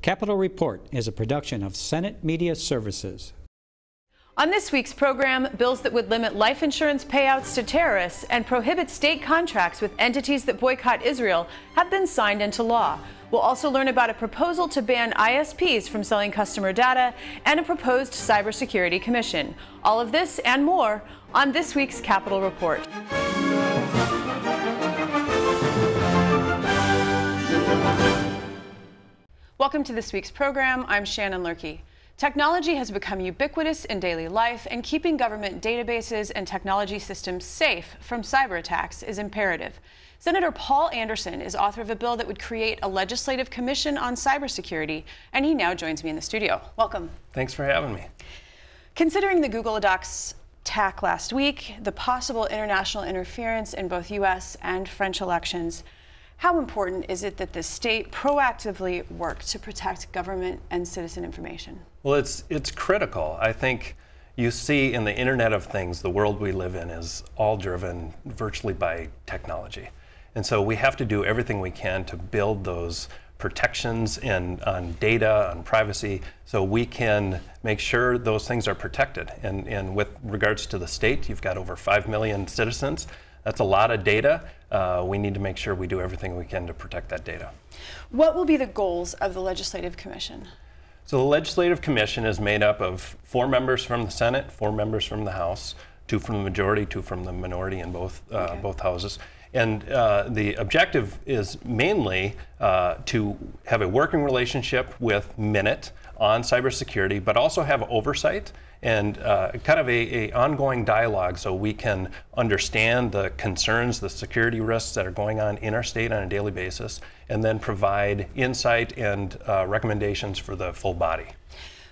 Capitol Report is a production of Senate Media Services. On this week's program, bills that would limit life insurance payouts to terrorists and prohibit state contracts with entities that boycott Israel have been signed into law. We'll also learn about a proposal to ban ISPs from selling customer data and a proposed cybersecurity commission. All of this and more on this week's Capitol Report. Welcome to this week's program. I'm Shannon Loehrke. Technology has become ubiquitous in daily life, and keeping government databases and technology systems safe from cyber attacks is imperative. Senator Paul Anderson is author of a bill that would create a legislative commission on cybersecurity, and he now joins me in the studio. Welcome. Thanks for having me. Considering the Google attacks last week, the possible international interference in both U.S. and French elections, how important is it that the state proactively work to protect government and citizen information? Well, it's critical. I think you see in the Internet of Things, the world we live in is all driven virtually by technology. And so we have to do everything we can to build those protections on data, on privacy, so we can make sure those things are protected. And with regards to the state, you've got over 5 million citizens. That's a lot of data. We need to make sure we do everything we can to protect that data. What will be the goals of the Legislative Commission? So the Legislative Commission is made up of 4 members from the Senate, 4 members from the House, 2 from the majority, 2 from the minority in both houses. And the objective is mainly to have a working relationship with Minute on cybersecurity, but also have oversight and kind of a ongoing dialogue so we can understand the concerns, the security risks that are going on in our state on a daily basis, and then provide insight and recommendations for the full body.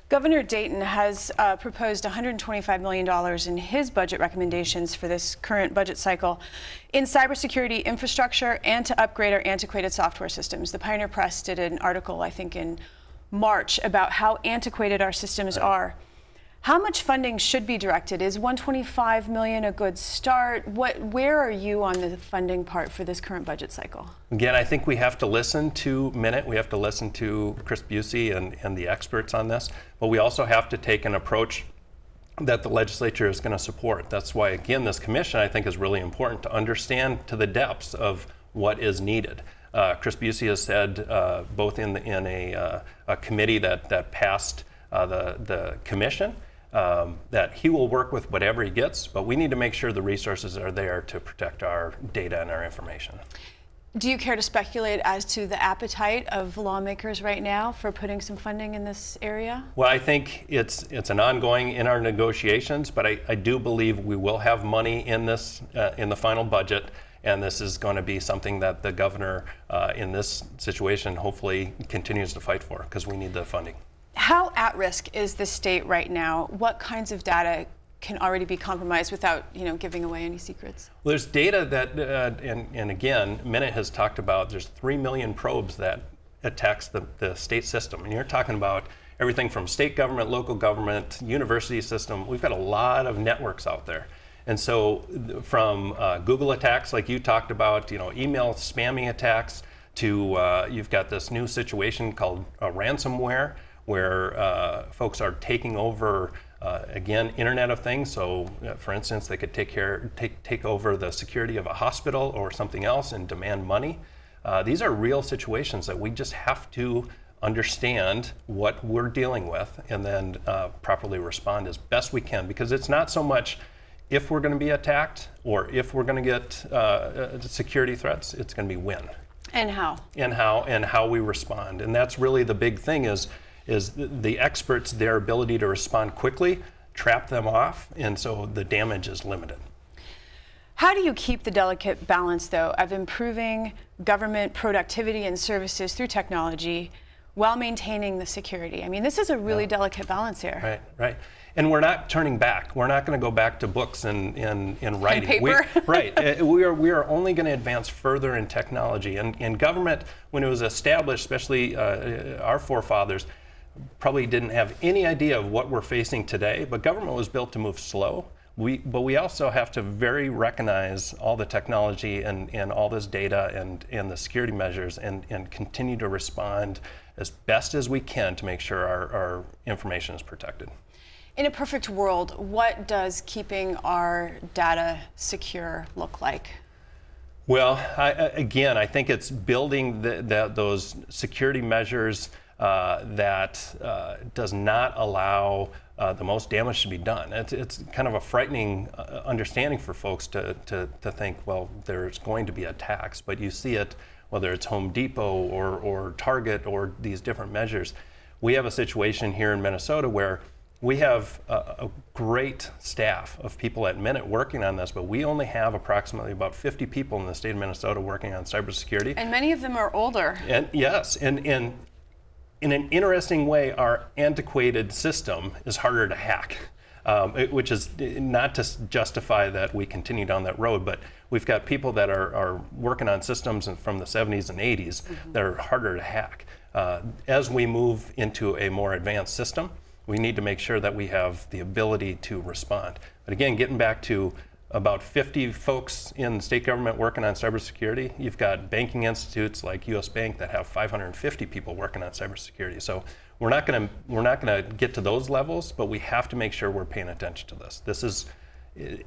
Governor Dayton has proposed $125 million in his budget recommendations for this current budget cycle in cybersecurity infrastructure and to upgrade our antiquated software systems. The Pioneer Press did an article, I think, in March about how antiquated our systems are. How much funding should be directed? Is $125 million a good start? Where are you on the funding part for this current budget cycle? Again, I think we have to listen to Minute. We have to listen to Chris Busey and the experts on this. But we also have to take an approach that the legislature is going to support. That's why, again, this commission, I think, is really important to understand to the depths of what is needed. Chris Busey has said, both in a committee that passed the commission, that he will work with whatever he gets, but we need to make sure the resources are there to protect our data and our information. Do you care to speculate as to the appetite of lawmakers right now for putting some funding in this area? Well, I think it's an ongoing in our negotiations, but I do believe we will have money in this in the final budget, and this is going to be something that the governor in this situation hopefully continues to fight for, because we need the funding. How at risk is the state right now? What kinds of data can already be compromised without, giving away any secrets? Well, there's data that, and again, Minute has talked about there's 3 million probes that attacks the state system. And you're talking about everything from state government, local government, university system. We've got a lot of networks out there. And so from Google attacks like you talked about, email spamming attacks, to you've got this new situation called ransomware, where folks are taking over, again, Internet of Things. So, for instance, they could take over the security of a hospital or something else and demand money. These are real situations that we just have to understand what we're dealing with and then properly respond as best we can, because it's not so much if we're going to be attacked or if we're going to get security threats, it's going to be when. And how. And how we respond. And that's really the big thing is the experts, their ability to respond quickly, trap them off, and so the damage is limited. How do you keep the delicate balance, though, of improving government productivity and services through technology while maintaining the security? I mean, this is a really delicate balance here. Right. And we're not turning back. We're not going to go back to books and writing. And paper. We are only going to advance further in technology. And government, when it was established, especially our forefathers, probably didn't have any idea of what we're facing today, but government was built to move slow. But we also have to very recognize all the technology and all this data and the security measures and continue to respond as best as we can to make sure our information is protected. In a perfect world, what does keeping our data secure look like? Well, again, I think it's building those security measures that does not allow the most damage to be done. It's kind of a frightening understanding for folks to think, well, there's going to be attacks, but you see it whether it's Home Depot or Target or these different measures. We have a situation here in Minnesota where we have a great staff of people at Minute working on this, but we only have approximately about 50 people in the state of Minnesota working on cybersecurity. And many of them are older. And yes, and in an interesting way, our antiquated system is harder to hack, which is not to justify that we continue down that road, but we've got people that are working on systems from the 70s and 80s that are harder to hack. As we move into a more advanced system, we need to make sure that we have the ability to respond. But again, getting back to about 50 folks in the state government working on cybersecurity, you've got banking institutes like US Bank that have 550 people working on cybersecurity. So we're not going to get to those levels, but we have to make sure we're paying attention to this. This is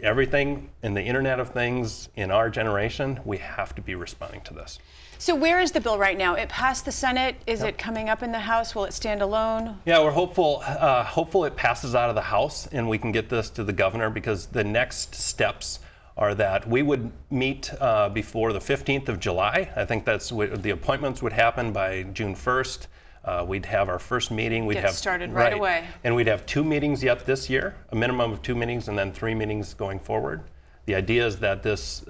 everything in the Internet of Things in our generation. We have to be responding to this. So where is the bill right now? It passed the Senate. Is it coming up in the House? Will it stand alone? Yeah, we're hopeful it passes out of the House and we can get this to the governor, because the next steps are that we would meet before the 15th of July. I think that's what the appointments would happen by June 1st. We'd have our first meeting. We'd have started right away. And we'd have 2 meetings yet this year, a minimum of 2 meetings, and then 3 meetings going forward. The idea is that this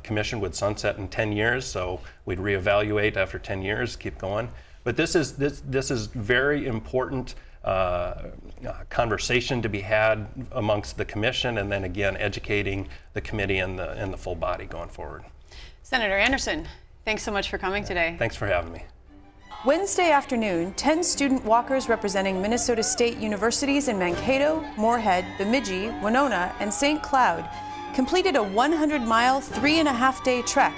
commission would sunset in 10 years, so we'd reevaluate after 10 years, keep going. But this is very important conversation to be had amongst the commission, and then again educating the committee and the full body going forward. Senator Anderson, thanks so much for coming today. Thanks for having me. Wednesday afternoon, 10 student walkers representing Minnesota State universities in Mankato, Moorhead, Bemidji, Winona, and St. Cloud completed a 100-mile, 3.5-day trek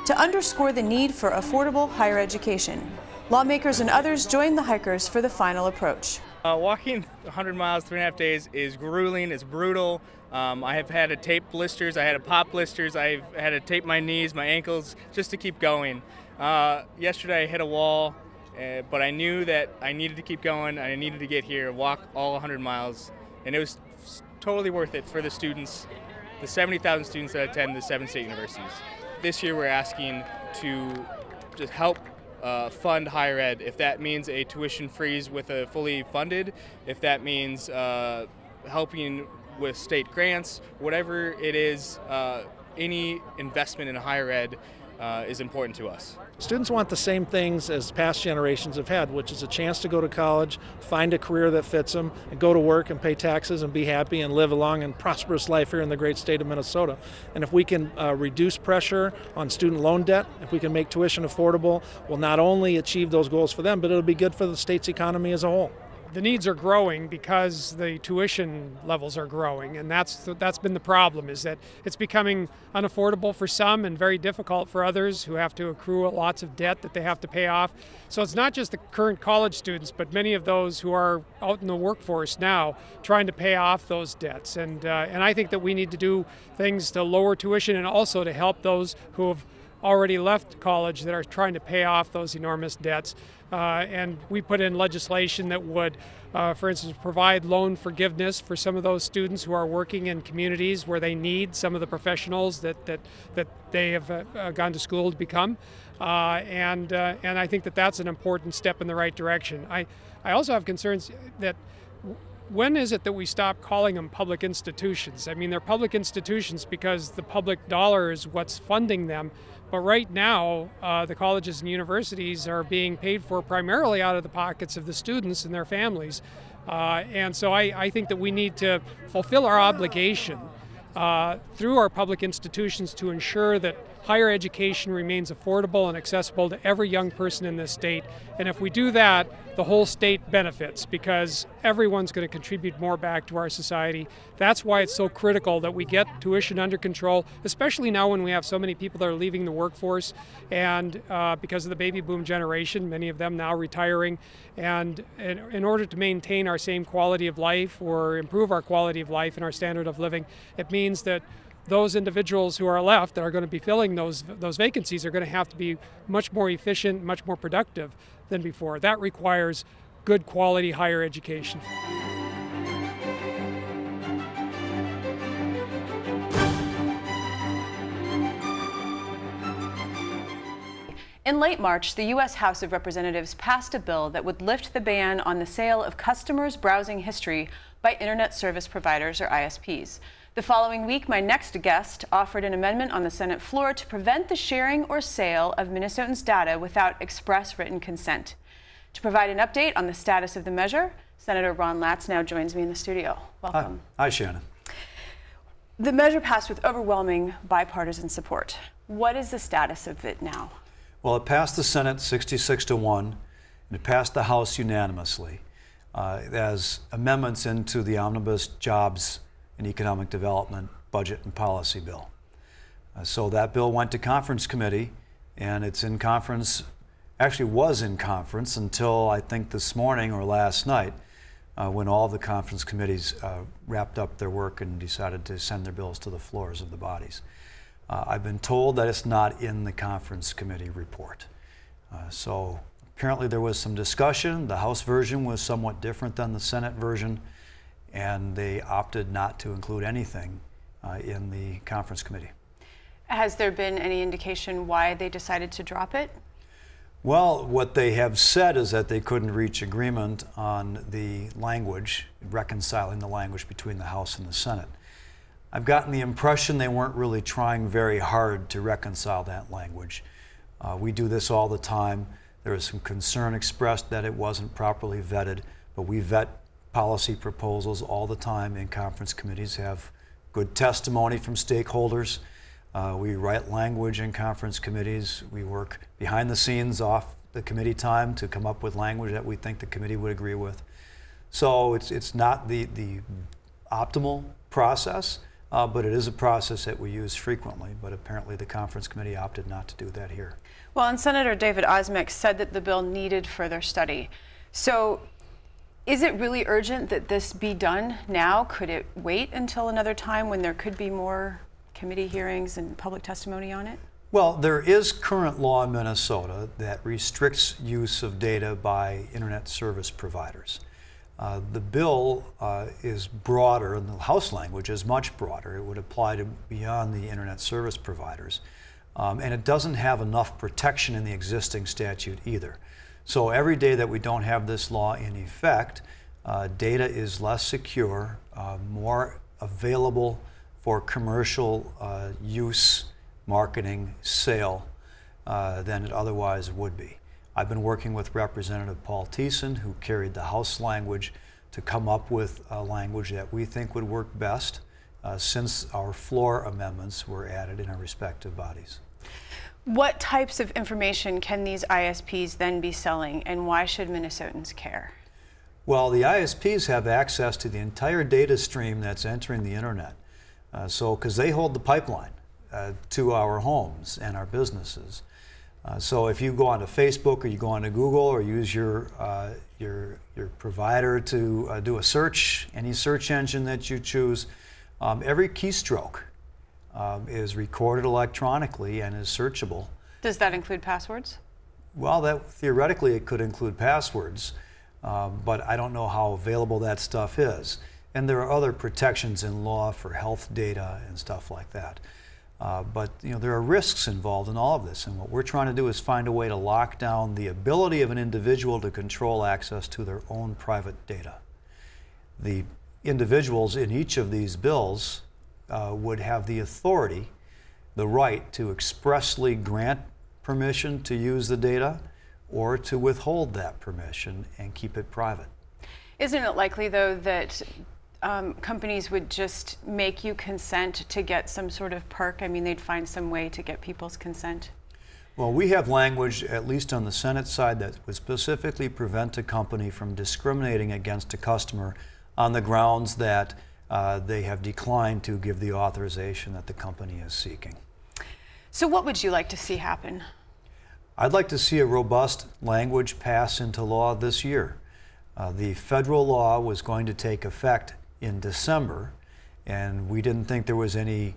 to underscore the need for affordable higher education. Lawmakers and others joined the hikers for the final approach. Walking 100 miles, 3.5 days is grueling, it's brutal. I have had to tape blisters, I had to pop blisters, I've had to tape my knees, my ankles, just to keep going. Yesterday I hit a wall, but I knew that I needed to keep going, I needed to get here, walk all 100 miles, and it was totally worth it for the students, the 70,000 students that attend the 7 state universities. This year we're asking to just help fund higher ed. If that means a tuition freeze with a fully funded, if that means helping with state grants, whatever it is, any investment in higher ed is important to us. Students want the same things as past generations have had, which is a chance to go to college, find a career that fits them, and go to work and pay taxes and be happy and live a long and prosperous life here in the great state of Minnesota. And if we can reduce pressure on student loan debt, if we can make tuition affordable, we'll not only achieve those goals for them, but it'll be good for the state's economy as a whole. The needs are growing because the tuition levels are growing, and that's been the problem, is that it's becoming unaffordable for some and very difficult for others who have to accrue lots of debt that they have to pay off. So it's not just the current college students, but many of those who are out in the workforce now trying to pay off those debts. And I think that we need to do things to lower tuition and also to help those who have already left college that are trying to pay off those enormous debts. And we put in legislation that would, for instance, provide loan forgiveness for some of those students who are working in communities where they need some of the professionals that they have gone to school to become. And I think that that's an important step in the right direction. I also have concerns that when is it that we stop calling them public institutions? I mean, they're public institutions because the public dollar is what's funding them. But right now, the colleges and universities are being paid for primarily out of the pockets of the students and their families. And so I think that we need to fulfill our obligation through our public institutions to ensure that higher education remains affordable and accessible to every young person in this state. And if we do that, the whole state benefits because everyone's going to contribute more back to our society. That's why it's so critical that we get tuition under control, especially now when we have so many people that are leaving the workforce and because of the baby boom generation, many of them now retiring. And in order to maintain our same quality of life or improve our quality of life and our standard of living, it means that those individuals who are left that are going to be filling those vacancies are going to have to be much more efficient, much more productive than before. That requires good quality higher education. In late March, the U.S. House of Representatives passed a bill that would lift the ban on the sale of customers' browsing history by Internet service providers, or ISPs. The following week, my next guest offered an amendment on the Senate floor to prevent the sharing or sale of Minnesotans' data without express written consent. To provide an update on the status of the measure, Senator Ron Latz now joins me in the studio. Welcome. Hi, Shannon. The measure passed with overwhelming bipartisan support. What is the status of it now? Well, it passed the Senate 66-1, and it passed the House unanimously as amendments into the Omnibus Jobs and Economic Development Budget and Policy Bill. So that bill went to conference committee, and it's in conference, actually was in conference until I think this morning or last night when all the conference committees wrapped up their work and decided to send their bills to the floors of the bodies. I've been told that it's not in the conference committee report. So apparently there was some discussion. The House version was somewhat different than the Senate version, and they opted not to include anything in the conference committee. Has there been any indication why they decided to drop it? Well, what they have said is that they couldn't reach agreement on the language, reconciling the language between the House and the Senate. I've gotten the impression they weren't really trying very hard to reconcile that language. We do this all the time. There is some concern expressed that it wasn't properly vetted, but we vet policy proposals all the time in conference committees, have good testimony from stakeholders. We write language in conference committees. We work behind the scenes off the committee time to come up with language that we think the committee would agree with. So it's not the optimal process. But it is a process that we use frequently, but apparently the conference committee opted not to do that here. Well, and Senator David Osmek said that the bill needed further study. So is it really urgent that this be done now? Could it wait until another time when there could be more committee hearings and public testimony on it? Well, there is current law in Minnesota that restricts use of data by Internet service providers. The bill is broader, and the House language is much broader. It would apply to beyond the Internet service providers. And it doesn't have enough protection in the existing statute either. So every day that we don't have this law in effect, data is less secure, more available for commercial use, marketing, sale than it otherwise would be. I've been working with Representative Paul Thiessen, who carried the House language, to come up with a language that we think would work best since our floor amendments were added in our respective bodies. What types of information can these ISPs then be selling, and why should Minnesotans care? Well, the ISPs have access to the entire data stream that's entering the internet. Because they hold the pipeline to our homes and our businesses. So if you go onto Facebook or you go onto Google or use your provider to do a search, any search engine that you choose, every keystroke is recorded electronically and is searchable. Does that include passwords? Well, theoretically it could include passwords, but I don't know how available that stuff is. And there are other protections in law for health data and stuff like that. But there are risks involved in all of this, and what we're trying to do is find a way to lock down the ability of an individual to control access to their own private data. The individuals in each of these bills would have the authority, the right to expressly grant permission to use the data or to withhold that permission and keep it private. Isn't it likely, though, that companies would just make you consent to get some sort of perk? I mean, they'd find some way to get people's consent. Well, we have language, at least on the Senate side, that would specifically prevent a company from discriminating against a customer on the grounds that they have declined to give the authorization that the company is seeking. So what would you like to see happen? I'd like to see a robust language pass into law this year. The federal law was going to take effect in December, and we didn't think there was any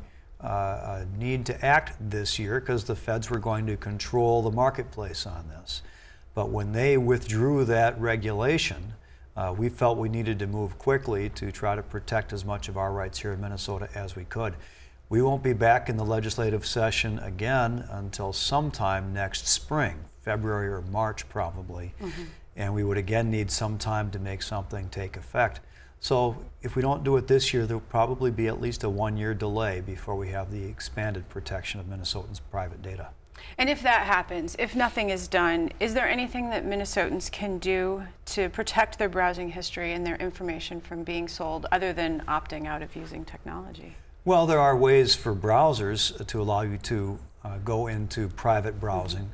need to act this year because the feds were going to control the marketplace on this. But when they withdrew that regulation, we felt we needed to move quickly to try to protect as much of our rights here in Minnesota as we could. We won't be back in the legislative session again until sometime next spring, February or March probably, and we would again need some time to make something take effect. So if we don't do it this year, there'll probably be at least a 1-year delay before we have the expanded protection of Minnesotans' private data. And if that happens, if nothing is done, is there anything that Minnesotans can do to protect their browsing history and their information from being sold other than opting out of using technology? Well, there are ways for browsers to allow you to go into private browsing.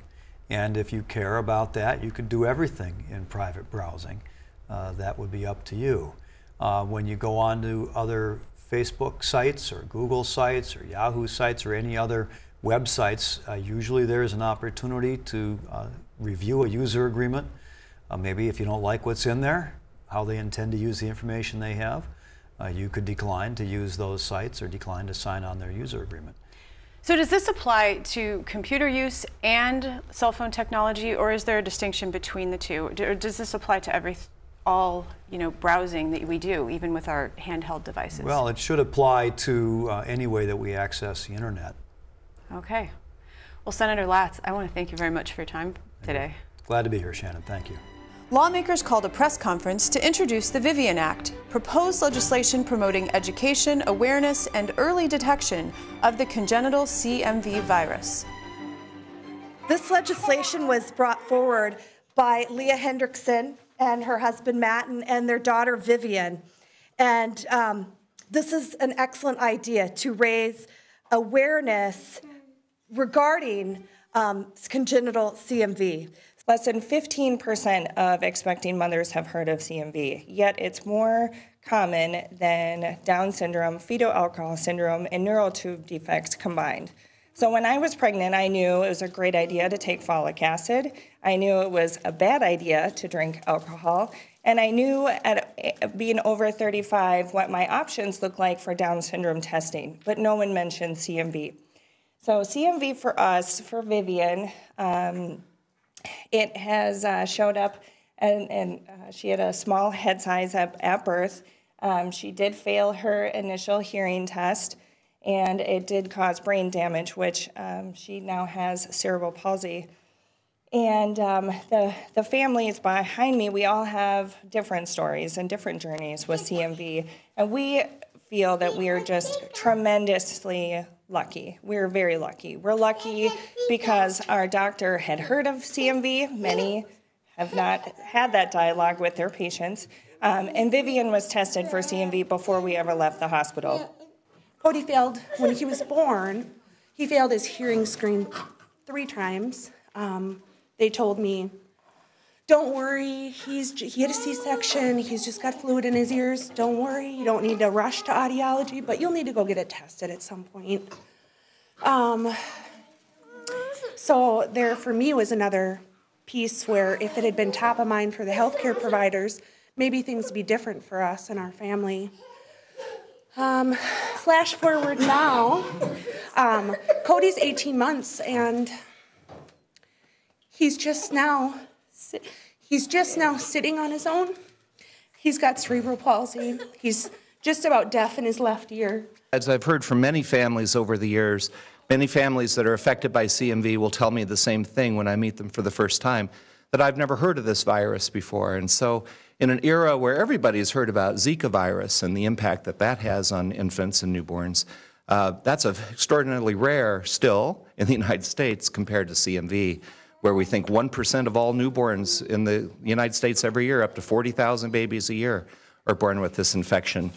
And if you care about that, you could do everything in private browsing. That would be up to you. When you go on to other Facebook sites or Google sites or Yahoo sites or any other websites, usually there's an opportunity to review a user agreement. Maybe if you don't like what's in there, how they intend to use the information they have, you could decline to use those sites or decline to sign on their user agreement. So does this apply to computer use and cell phone technology, or is there a distinction between the two? Or does this apply to all browsing that we do, even with our handheld devices? Well, it should apply to any way that we access the internet. Okay. Well, Senator Latz, I want to thank you very much for your time today. Glad to be here, Shannon. Thank you. Lawmakers called a press conference to introduce the Vivian Act, proposed legislation promoting education, awareness, and early detection of the congenital CMV virus. This legislation was brought forward by Leah Hendrickson and her husband Matt and their daughter Vivian. And this is an excellent idea to raise awareness regarding congenital CMV. Less than 15% of expecting mothers have heard of CMV, yet it's more common than Down syndrome, fetal alcohol syndrome, and neural tube defects combined. So when I was pregnant, I knew it was a great idea to take folic acid. I knew it was a bad idea to drink alcohol. And I knew at being over 35 what my options looked like for Down syndrome testing, but no one mentioned CMV. So CMV for us, for Vivian, it has showed up, and she had a small head size at birth. She did fail her initial hearing test, and it did cause brain damage, which she now has cerebral palsy. And the families behind me, we all have different stories and different journeys with CMV, and we feel that we are just tremendously lucky. We're very lucky. We're lucky because our doctor had heard of CMV. Many have not had that dialogue with their patients. And Vivian was tested for CMV before we ever left the hospital. Cody failed, when he was born, he failed his hearing screen 3 times. They told me, don't worry, he had a C-section, he's just got fluid in his ears. Don't worry, you don't need to rush to audiology, but you'll need to go get it tested at some point. So there for me was another piece where if it had been top of mind for the healthcare providers, maybe things would be different for us and our family. Flash forward now, Cody's 18 months and he's just now sitting on his own. He's got cerebral palsy. He's just about deaf in his left ear. As I've heard from many families over the years, many families that are affected by CMV will tell me the same thing when I meet them for the first time, that I've never heard of this virus before. And so in an era where everybody's heard about Zika virus and the impact that that has on infants and newborns, that's extraordinarily rare still in the United States compared to CMV, where we think 1% of all newborns in the United States every year, up to 40,000 babies a year, are born with this infection.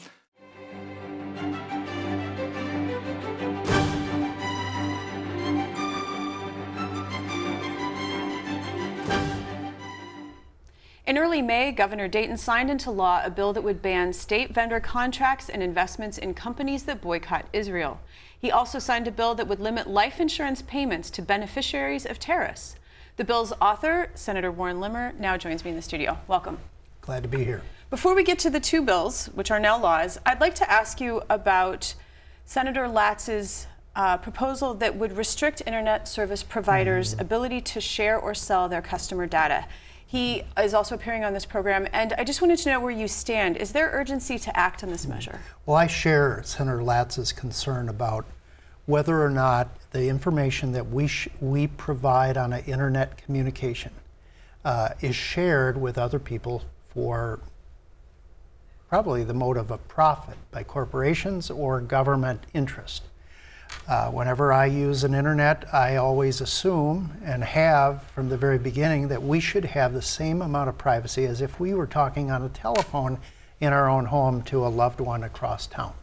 In early May, Governor Dayton signed into law a bill that would ban state vendor contracts and investments in companies that boycott Israel. He also signed a bill that would limit life insurance payments to beneficiaries of terrorists. The bill's author, Senator Warren Limmer, now joins me in the studio. Welcome. Glad to be here. Before we get to the two bills, which are now laws, I'd like to ask you about Senator Latz's proposal that would restrict internet service providers' ability to share or sell their customer data. He is also appearing on this program, and I just wanted to know where you stand. Is there urgency to act on this measure? Well, I share Senator Latz's concern about whether or not the information that we provide on an internet communication is shared with other people for probably the motive of profit by corporations or government interest. Whenever I use an internet, I always assume and have from the very beginning that we should have the same amount of privacy as if we were talking on a telephone in our own home to a loved one across town.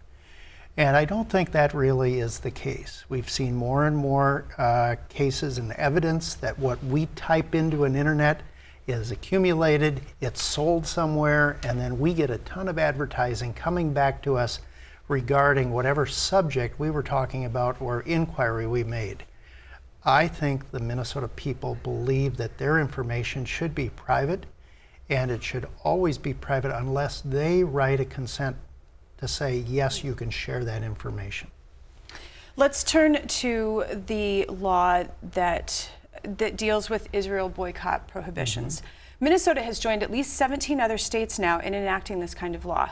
And I don't think that really is the case. We've seen more and more cases and evidence that what we type into an internet is accumulated, it's sold somewhere, and then we get a ton of advertising coming back to us regarding whatever subject we were talking about or inquiry we made. I think the Minnesota people believe that their information should be private, and it should always be private unless they write a consent to say, yes, you can share that information. Let's turn to the law that deals with Israel boycott prohibitions. Minnesota has joined at least 17 other states now in enacting this kind of law.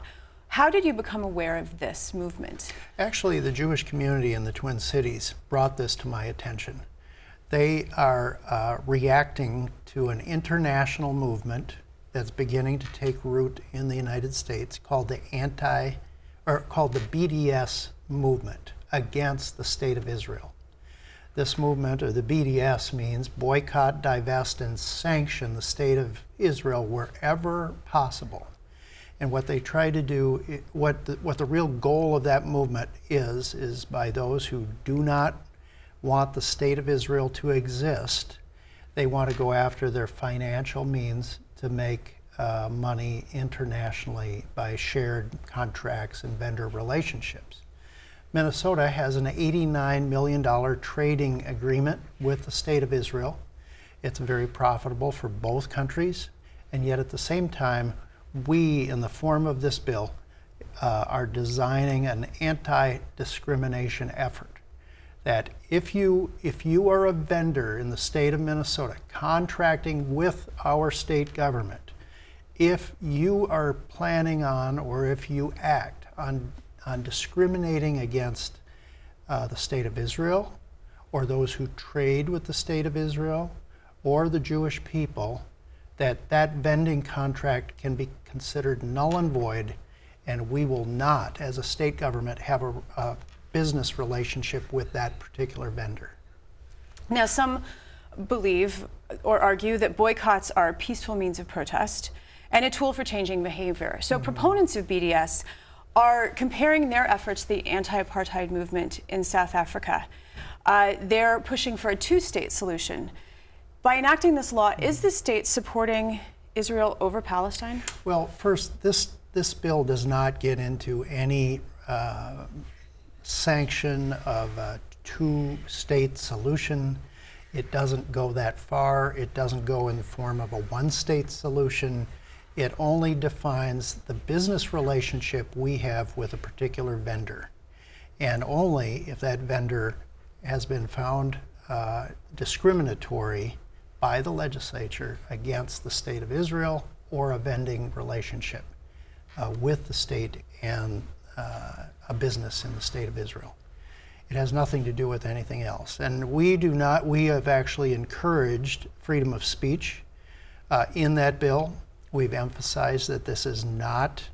How did you become aware of this movement? Actually, the Jewish community in the Twin Cities brought this to my attention. They are reacting to an international movement that's beginning to take root in the United States called the BDS movement against the State of Israel. This movement, or the BDS, means boycott, divest, and sanction the State of Israel wherever possible. And what they try to do, what the real goal of that movement is by those who do not want the State of Israel to exist, they want to go after their financial means to make money internationally by shared contracts and vendor relationships. Minnesota has an $89 million trading agreement with the State of Israel. It's very profitable for both countries, and yet at the same time, we, in the form of this bill, are designing an anti-discrimination effort. That if you are a vendor in the state of Minnesota contracting with our state government, if you are planning on or if you act on discriminating against the State of Israel or those who trade with the State of Israel or the Jewish people, that vending contract can be considered null and void, and we will not, as a state government, have a business relationship with that particular vendor. Now, some believe or argue that boycotts are a peaceful means of protest and a tool for changing behavior. So proponents of BDS are comparing their efforts to the anti-apartheid movement in South Africa. They're pushing for a two-state solution. By enacting this law, is the state supporting Israel over Palestine? Well, first, this bill does not get into any sanction of a two-state solution. It doesn't go that far. It doesn't go in the form of a one-state solution. It only defines the business relationship we have with a particular vendor, and only if that vendor has been found discriminatory by the legislature against the State of Israel or a vending relationship with the state and a business in the State of Israel. It has nothing to do with anything else. And we have actually encouraged freedom of speech in that bill. We've emphasized that this is not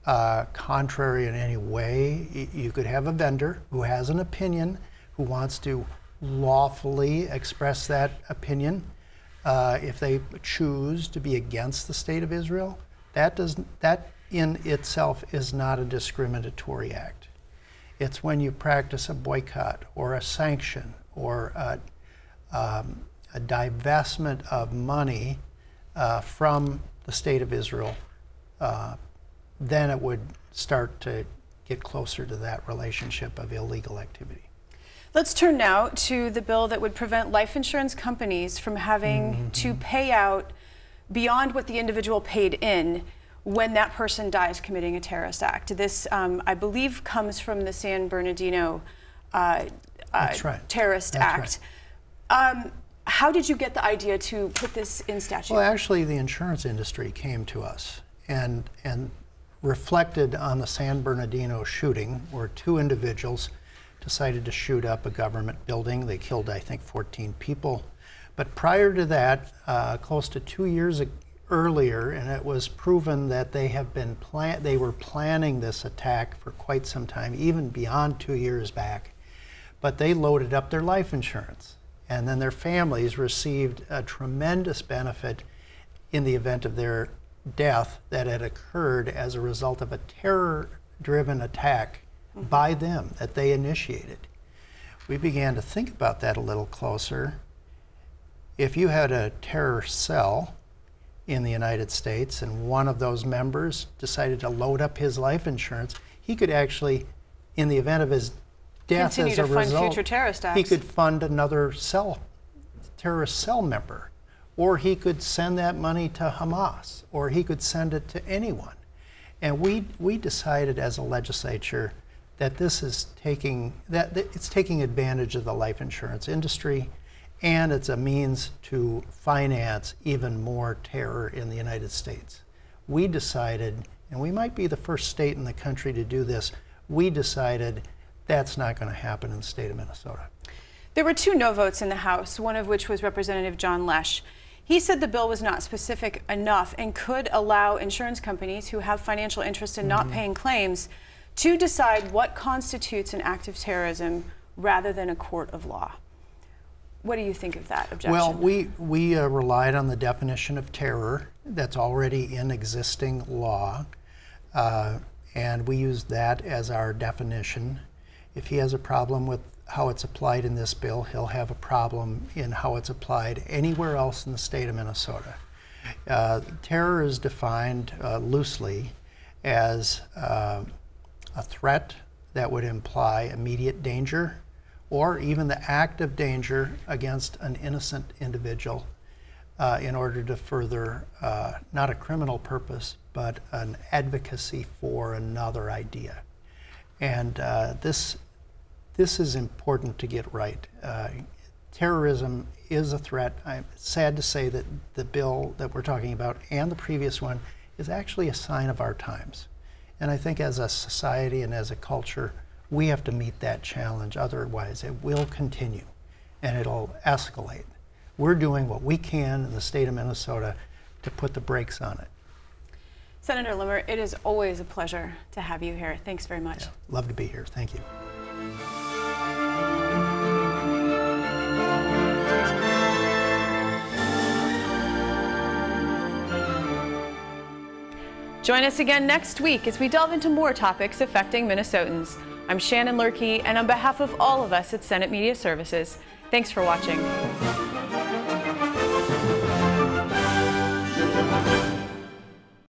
contrary in any way. You could have a vendor who has an opinion, who wants to lawfully express that opinion. If they choose to be against the State of Israel, that in itself is not a discriminatory act. It's when you practice a boycott or a sanction or a divestment of money from the State of Israel, then it would start to get closer to that relationship of illegal activity. Let's turn now to the bill that would prevent life insurance companies from having to pay out beyond what the individual paid in when that person dies committing a terrorist act. This, I believe, comes from the San Bernardino terrorist act. Right. How did you get the idea to put this in statute? Well, actually, the insurance industry came to us and reflected on the San Bernardino shooting, where 2 individuals decided to shoot up a government building. They killed, I think, 14 people. But prior to that, close to 2 years earlier, and it was proven that they were planning this attack for quite some time, even beyond 2 years back. But they loaded up their life insurance, and then their families received a tremendous benefit in the event of their death that had occurred as a result of a terror-driven attack by them that they initiated. We began to think about that a little closer. If you had a terror cell in the United States and one of those members decided to load up his life insurance, he could actually, in the event of his death as a result, future terrorist acts. He could fund another terrorist cell member, or he could send that money to Hamas, or he could send it to anyone. And we decided as a legislature that it's taking advantage of the life insurance industry, and it's a means to finance even more terror in the United States. We decided, and we might be the first state in the country to do this, we decided that's not going to happen in the state of Minnesota. There were 2 no votes in the House, one of which was Representative John Lesch. He said the bill was not specific enough and could allow insurance companies who have financial interest in not paying claims to decide what constitutes an act of terrorism rather than a court of law. What do you think of that objection? Well, we relied on the definition of terror that's already in existing law, and we used that as our definition. If he has a problem with how it's applied in this bill, he'll have a problem in how it's applied anywhere else in the state of Minnesota. Terror is defined loosely as a threat that would imply immediate danger or even the act of danger against an innocent individual in order to further not a criminal purpose, but an advocacy for another idea. And this is important to get right. Terrorism is a threat. I'm sad to say that the bill that we're talking about and the previous one is actually a sign of our times. And I think as a society and as a culture, we have to meet that challenge. Otherwise, it will continue and it'll escalate. We're doing what we can in the state of Minnesota to put the brakes on it. Senator Limmer, it is always a pleasure to have you here. Thanks very much. Yeah, love to be here. Thank you. Join us again next week as we delve into more topics affecting Minnesotans. I'm Shannon Loehrke, and on behalf of all of us at Senate Media Services, thanks for watching.